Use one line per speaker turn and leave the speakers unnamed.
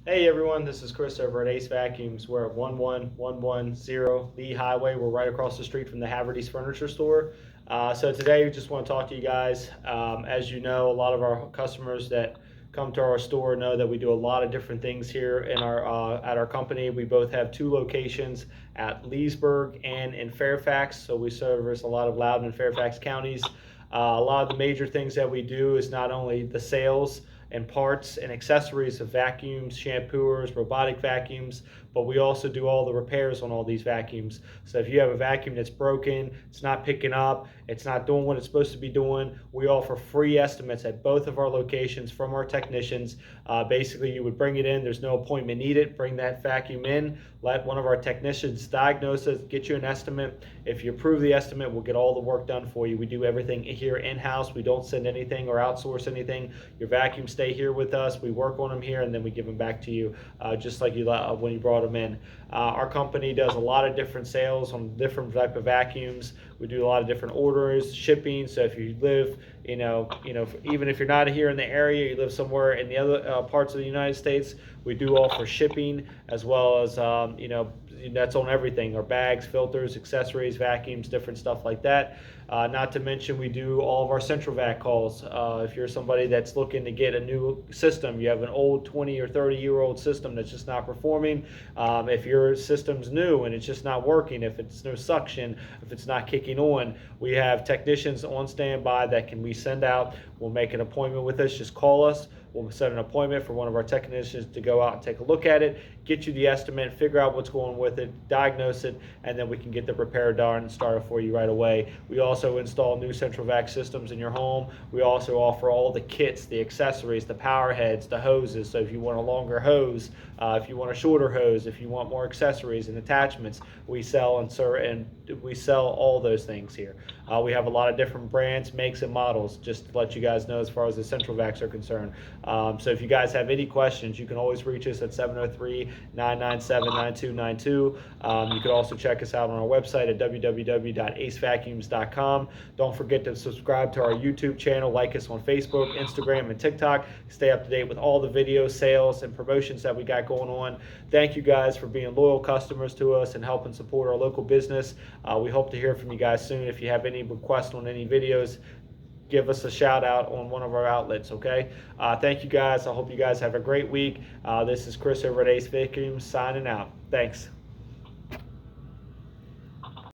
Hey everyone, this is Chris over at Ace Vacuums. We're at 11110 Lee Highway. We're right across the street from the Haverty's Furniture Store. So today we just want to talk to you guys. As you know, a lot of our customers that come to our store know that we do a lot of different things here in our at our company. We both have two locations at Leesburg and in Fairfax, so we service a lot of Loudoun and Fairfax counties. A lot of the major things that we do is not only the sales and parts and accessories of vacuums, shampooers, robotic vacuums, but we also do all the repairs on all these vacuums. So if you have a vacuum that's broken, it's not picking up, it's not doing what it's supposed to be doing, we offer free estimates at both of our locations from our technicians. Basically, you would bring it in, there's no appointment needed, bring that vacuum in, let one of our technicians diagnose it, get you an estimate. If you approve the estimate, we'll get all the work done for you. We do everything here in-house. We don't send anything or outsource anything. Your vacuums stay here with us. We work on them here, and then we give them back to you, just like you when you brought them in. Our company does a lot of different sales on different type of vacuums. We do a lot of different orders, shipping. So if you live, even if you're not here in the area, you live somewhere in the other parts of the United States, we do offer shipping as well as, that's on everything, our bags, filters, accessories, vacuums, different stuff like that. Not to mention we do all of our central vac calls. If you're somebody that's looking to get a new system, you have an old 20 or 30-year-old system that's just not performing. If your system's new and it's just not working, if it's no suction, if it's not kicking on, we have technicians on standby that we send out. We'll make an appointment with us. Just call us. We'll set an appointment for one of our technicians to go out and take a look at it, get you the estimate, figure out what's going with it, diagnose it, and then we can get the repair done and start it for you right away. We also install new central vac systems in your home. We also offer all the kits, the accessories, the power heads, the hoses. So if you want a longer hose, if you want a shorter hose, if you want more accessories and attachments, we sell and we sell all those things here. We have a lot of different brands, makes, and models, just to let you guys know as far as the central vacs are concerned. So if you guys have any questions, you can always reach us at 703-997-9292. You can also check us out on our website at www.acevacuums.com. Don't forget to subscribe to our YouTube channel, like us on Facebook, Instagram, and TikTok. Stay up to date with all the videos, sales, and promotions that we got going on. Thank you guys for being loyal customers to us and helping support our local business. We hope to hear from you guys soon. If you have any requests on any videos, give us a shout out on one of our outlets, okay? Thank you guys. I hope you guys have a great week. This is Chris over at AceVacuums signing out. Thanks.